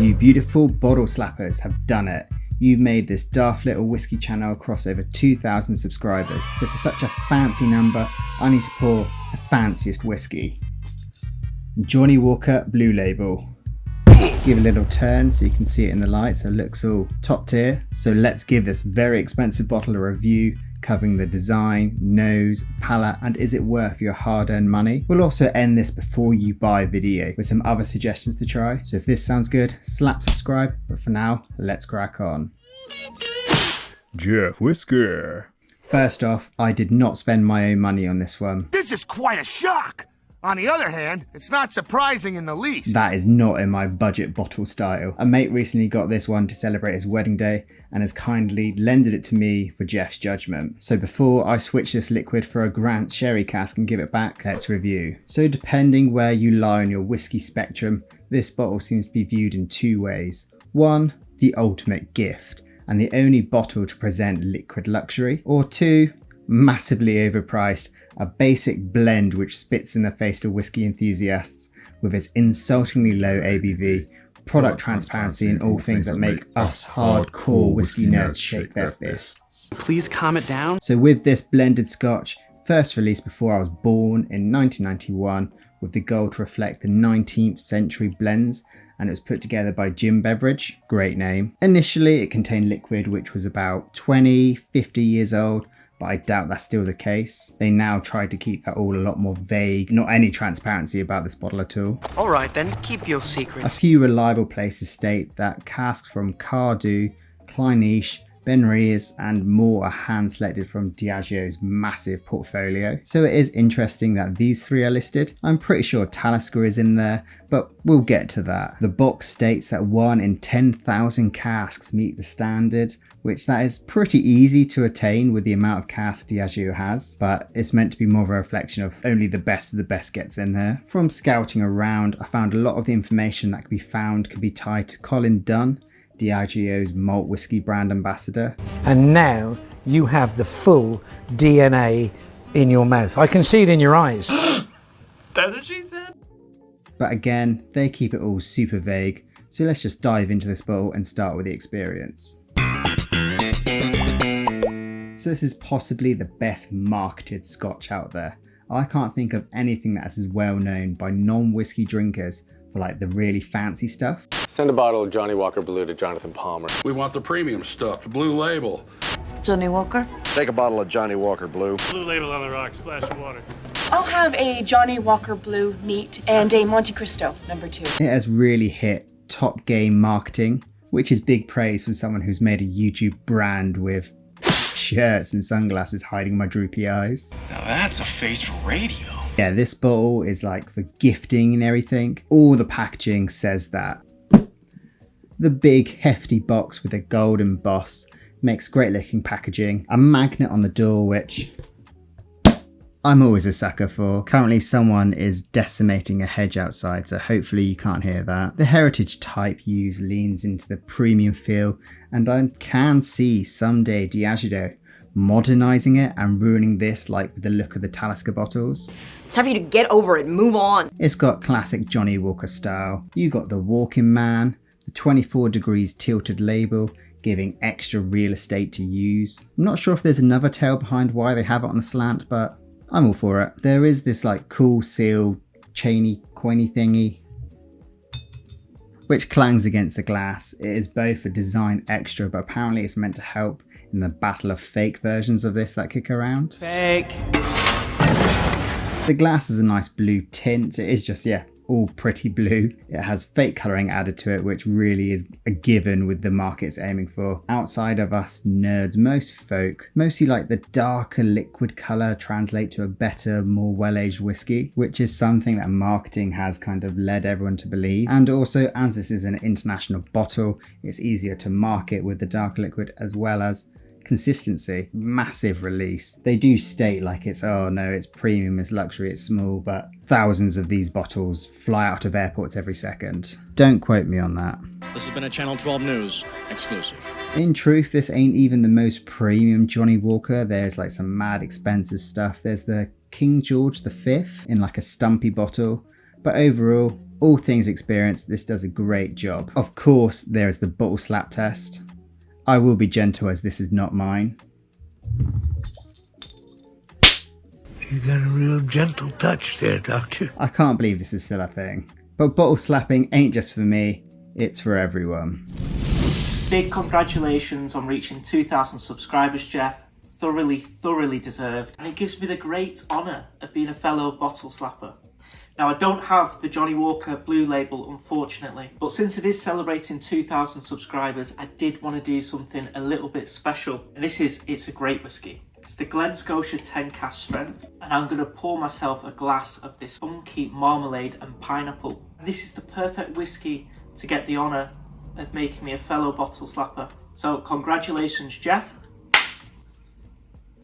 You beautiful bottle slappers have done it. You've made this daft little whiskey channel cross over 2,000 subscribers. So for such a fancy number, I need to pour the fanciest whiskey. Johnnie Walker Blue Label. Give a little turn so you can see it in the light, so it looks all top tier. So let's give this very expensive bottle a review, covering the design, nose, palate, and is it worth your hard-earned money? We'll also end this before you buy a video with some other suggestions to try. So if this sounds good, slap subscribe, but for now, let's crack on. GWhisky. First off, I did not spend my own money on this one. This is quite a shock! On the other hand, it's not surprising in the least. That is not in my budget bottle style. A mate recently got this one to celebrate his wedding day and has kindly lended it to me for Jeff's judgment. So before I switch this liquid for a Grant sherry cask and give it back, let's review. So depending where you lie on your whiskey spectrum, this bottle seems to be viewed in two ways. One, the ultimate gift and the only bottle to present liquid luxury. Or two, massively overpriced, a basic blend which spits in the face to whiskey enthusiasts with its insultingly low ABV, product transparency, and all things that make us hardcore whiskey nerds shake their fists. Please calm it down. So with this blended scotch, first released before I was born in 1991, with the goal to reflect the 19th century blends, and it was put together by Jim Beveridge, great name. Initially it contained liquid which was about 50 years old, but I doubt that's still the case. They now try to keep that all a lot more vague, not any transparency about this bottle at all. Alright then, keep your A secrets. few reliable places state that casks from Cardew, Clyneish, Benriers and more are hand selected from Diageo's massive portfolio. So it is interesting that these three are listed. I'm pretty sure Talisker is in there, but we'll get to that. The box states that 1 in 10,000 casks meet the standard, which that is pretty easy to attain with the amount of casks Diageo has, but it's meant to be more of a reflection of only the best of the best gets in there. From scouting around, I found a lot of the information that could be tied to Colin Dunn, Diageo's malt whiskey brand ambassador. And now you have the full DNA in your mouth. I can see it in your eyes. That's what she said. But again, they keep it all super vague, so let's just dive into this bottle and start with the experience. So this is possibly the best marketed scotch out there. I can't think of anything that's as well known by non-whiskey drinkers for like the really fancy stuff. Send a bottle of Johnnie Walker Blue to Jonathan Palmer. We want the premium stuff, the Blue Label. Johnnie Walker? Take a bottle of Johnnie Walker Blue. Blue Label on the rocks, splash of water. I'll have a Johnnie Walker Blue neat and a Monte Cristo #2. It has really hit top game marketing, which is big praise for someone who's made a YouTube brand with shirts and sunglasses hiding my droopy eyes. Now that's a face for radio. Yeah, this bottle is like for gifting and everything. All the packaging says that. The big hefty box with a gold emboss makes great looking packaging. A magnet on the door, which I'm always a sucker for. Currently someone is decimating a hedge outside, so hopefully you can't hear that. The heritage type used leans into the premium feel, and I can see someday Diageo modernizing it and ruining this like with the look of the Talisker bottles. It's time for you to get over it and move on. It's got classic Johnnie Walker style. You got the walking man, the 24 degrees tilted label, giving extra real estate to use. I'm not sure if there's another tale behind why they have it on the slant, but I'm all for it. There is this like cool seal, chainy, coiny thingy, which clangs against the glass. It is both a design extra, but apparently it's meant to help in the battle of fake versions of this that kick around. Fake. The glass is a nice blue tint. It is just, yeah, all pretty blue. It has fake colouring added to it, which really is a given with the market it's aiming for. Outside of us nerds, most folk mostly like the darker liquid colour translate to a better, more well-aged whiskey, which is something that marketing has kind of led everyone to believe. And also, as this is an international bottle, it's easier to market with the dark liquid as well as consistency. Massive release. They do state like it's, oh no, it's premium, it's luxury, it's small, but thousands of these bottles fly out of airports every second. Don't quote me on that. This has been a Channel 12 News exclusive. In truth, this ain't even the most premium Johnnie Walker. There's like some mad expensive stuff. There's the King George V in like a stumpy bottle, but overall, All things experienced, this does a great job. Of course, there is the bottle slap test. I will be gentle as this is not mine. You got a real gentle touch there, Doctor. I can't believe this is still a thing. But bottle slapping ain't just for me, it's for everyone. Big congratulations on reaching 2,000 subscribers, Jeff. Thoroughly deserved. And it gives me the great honour of being a fellow bottle slapper. Now, I don't have the Johnnie Walker Blue Label, unfortunately, but since it is celebrating 2,000 subscribers, I did want to do something a little bit special. And it's a great whiskey. It's the Glen Scotia 10 cask strength, and I'm going to pour myself a glass of this funky marmalade and pineapple. And this is the perfect whiskey to get the honour of making me a fellow bottle slapper. So, congratulations, Jeff.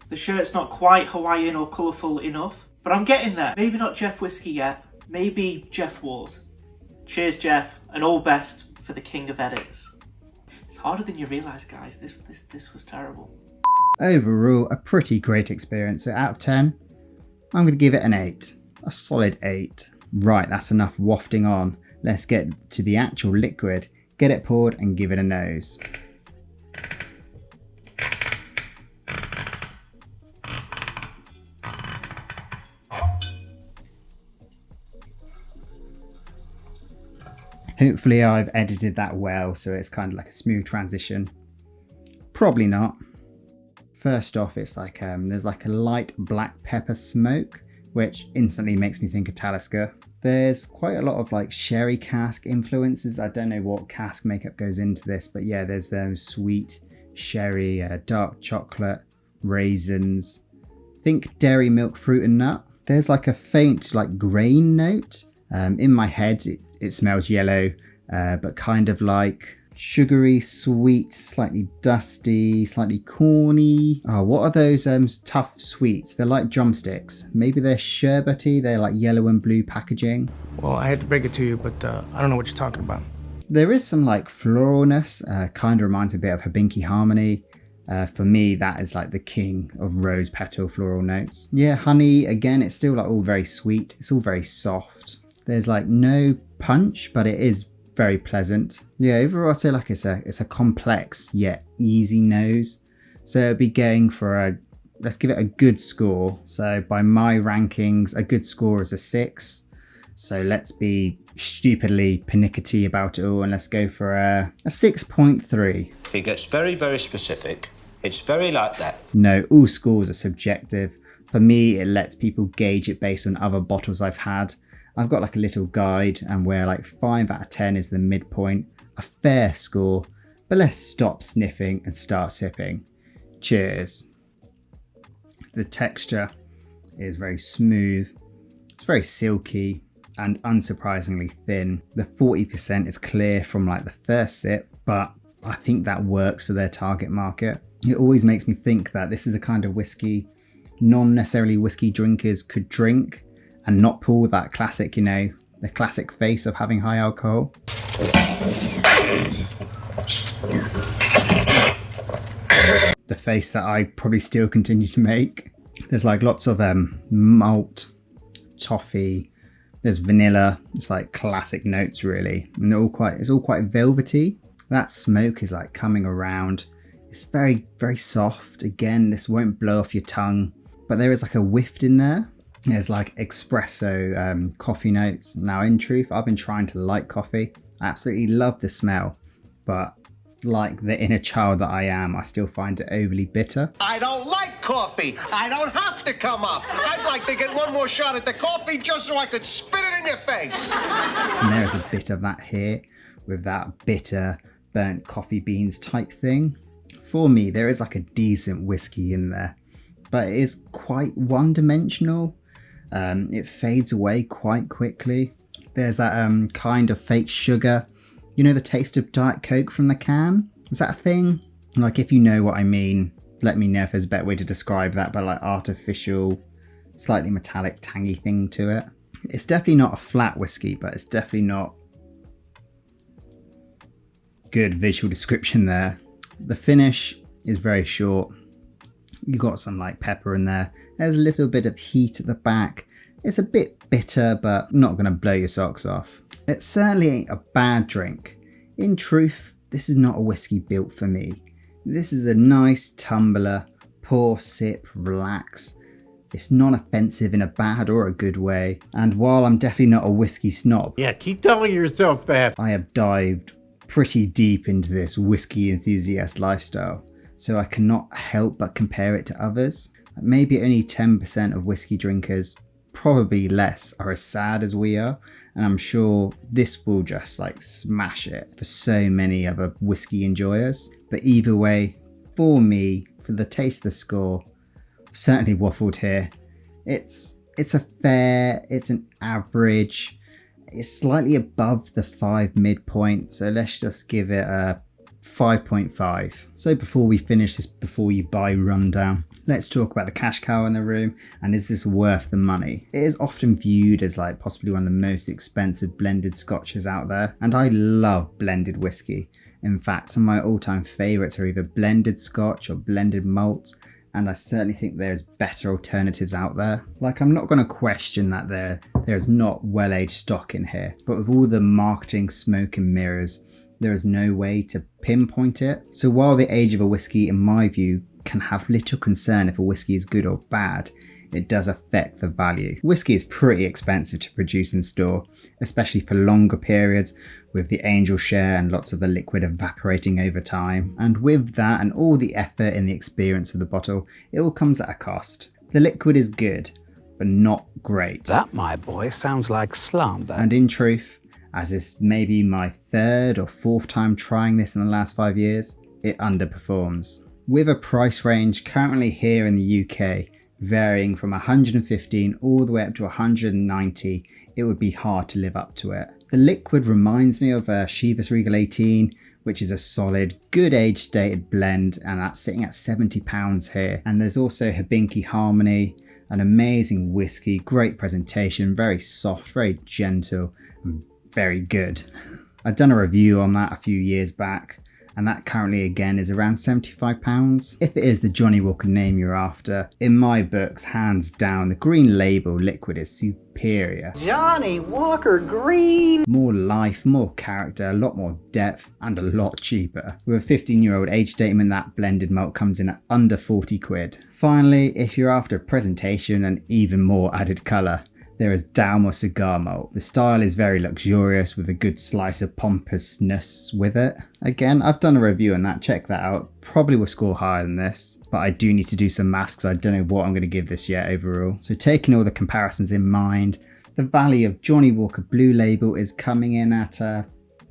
The shirt's not quite Hawaiian or colourful enough, but I'm getting there. Maybe not Jeff Whiskey yet, maybe Jeff Wars. Cheers, Jeff, and all best for the king of edits. It's harder than you realise, guys. This was terrible. Overall, a pretty great experience. So out of 10, I'm going to give it an 8. A solid 8. Right, that's enough wafting on. Let's get to the actual liquid, get it poured and give it a nose. Hopefully I've edited that well so it's kind of like a smooth transition. Probably not. First off, it's like there's like a light black pepper smoke, which instantly makes me think of Talisker. There's quite a lot of like sherry cask influences. I don't know what cask makeup goes into this, but yeah, there's sweet sherry, dark chocolate, raisins. Think dairy milk, fruit and nut. There's like a faint like grain note. In my head, it smells yellow, but kind of like sugary, sweet, slightly dusty, slightly corny. Oh, what are those tough sweets? They're like drumsticks. Maybe they're sherbety. They're like yellow and blue packaging. Well, I hate to break it to you, but I don't know what you're talking about. There is some like floralness. Kind of reminds me a bit of Hibinki Harmony. For me, that is like the king of rose petal floral notes. Yeah, honey, again, it's still like all very sweet. It's all very soft. There's like no punch, but it is very pleasant. Yeah, overall I'd say like it's a complex yet easy nose. So it'd be going for let's give it a good score. So by my rankings, a good score is a 6. So let's be stupidly pernickety about it all and let's go for a 6.3. It gets very specific. It's very like that. No, all scores are subjective. For me, it lets people gauge it based on other bottles I've had. I've got like a little guide and where like 5 out of 10 is the midpoint, a fair score, but let's stop sniffing and start sipping. Cheers. The texture is very smooth, it's very silky and unsurprisingly thin. The 40% is clear from like the first sip, but I think that works for their target market. It always makes me think that this is the kind of whiskey non-necessarily whiskey drinkers could drink and not pull that classic, you know, the classic face of having high alcohol. The face that I probably still continue to make. There's like lots of malt, toffee, there's vanilla. It's like classic notes really. And it's all quite velvety. That smoke is like coming around. It's very soft. Again, this won't blow off your tongue, but there is like a whiff in there. There's like espresso coffee notes. Now in truth, I've been trying to like coffee. I absolutely love the smell, but like the inner child that I am, I still find it overly bitter. I don't like coffee. I don't have to come up. I'd like to get one more shot at the coffee just so I could spit it in your face. And there is a bit of that here with that bitter burnt coffee beans type thing. For me, there is like a decent whiskey in there, but it is quite one-dimensional. It fades away quite quickly. There's that kind of fake sugar. You know the taste of Diet Coke from the can? Is that a thing? Like if you know what I mean, let me know if there's a better way to describe that, but like artificial, slightly metallic, tangy thing to it. It's definitely not a flat whiskey, but it's definitely not good visual description there. The finish is very short. You got some like pepper in there. There's a little bit of heat at the back. It's a bit bitter, but not going to blow your socks off. It certainly ain't a bad drink. In truth, this is not a whiskey built for me. This is a nice tumbler, pour, sip, relax. It's non-offensive in a bad or a good way. And while I'm definitely not a whiskey snob, Yeah, keep telling yourself that. I have dived pretty deep into this whiskey enthusiast lifestyle, so I cannot help but compare it to others. Maybe only 10% of whiskey drinkers, probably less, are as sad as we are, and I'm sure this will just like smash it for so many other whiskey enjoyers. But either way, for me, for the taste of the score, I've certainly waffled here. It's an average. It's slightly above the 5 midpoint, so let's just give it a 5.5. So before we finish this before you buy rundown, let's talk about the cash cow in the room, and is this worth the money? It is often viewed as like possibly one of the most expensive blended scotches out there, and I love blended whiskey. In fact, some of my all-time favourites are either blended scotch or blended malts, and I certainly think there's better alternatives out there. Like, I'm not going to question that there's not well-aged stock in here, but with all the marketing smoke and mirrors, there is no way to pinpoint it. So while the age of a whiskey, in my view, can have little concern if a whiskey is good or bad, it does affect the value. Whiskey is pretty expensive to produce and store, especially for longer periods, with the angel share and lots of the liquid evaporating over time. And with that and all the effort and the experience of the bottle, it all comes at a cost. The liquid is good, but not great. That, my boy, sounds like slumber. And in truth, as is maybe my 3rd or 4th time trying this in the last 5 years, it underperforms. With a price range currently here in the UK varying from 115 all the way up to 190, it would be hard to live up to it. The liquid reminds me of a Chivas Regal 18, which is a solid, good age stated blend, and that's sitting at £70 here. And there's also Hibinki Harmony, an amazing whiskey, great presentation, very soft, very gentle, and very good. I've done a review on that a few years back, and that currently again is around £75. If it is the Johnnie Walker name you're after, in my books, hands down, the green label liquid is superior. Johnnie Walker Green! More life, more character, a lot more depth, and a lot cheaper. With a 15-year-old age statement, that blended malt comes in at under 40 quid. Finally, if you're after presentation and even more added colour, there is Dalmor Cigar Malt. The style is very luxurious with a good slice of pompousness with it. Again, I've done a review on that, check that out. Probably will score higher than this, but I do need to do some maths because I don't know what I'm going to give this yet overall. So taking all the comparisons in mind, the value of Johnnie Walker Blue Label is coming in at a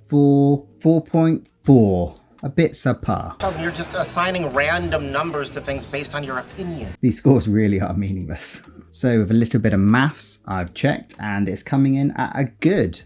4.4. A bit subpar. You're just assigning random numbers to things based on your opinion. These scores really are meaningless. So with a little bit of maths, I've checked and it's coming in at a good,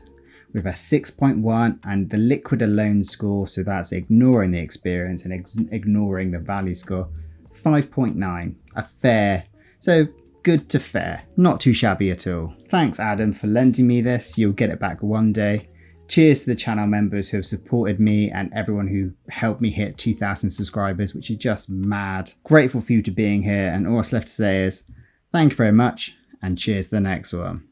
with a 6.1, and the liquid alone score, so that's ignoring the experience and ignoring the value score, 5.9. A fair, so good to fair. Not too shabby at all. Thanks Adam for lending me this, you'll get it back one day. Cheers to the channel members who have supported me and everyone who helped me hit 2,000 subscribers, which is just mad. Grateful for you to being here, and all that's left to say is thank you very much and cheers to the next one.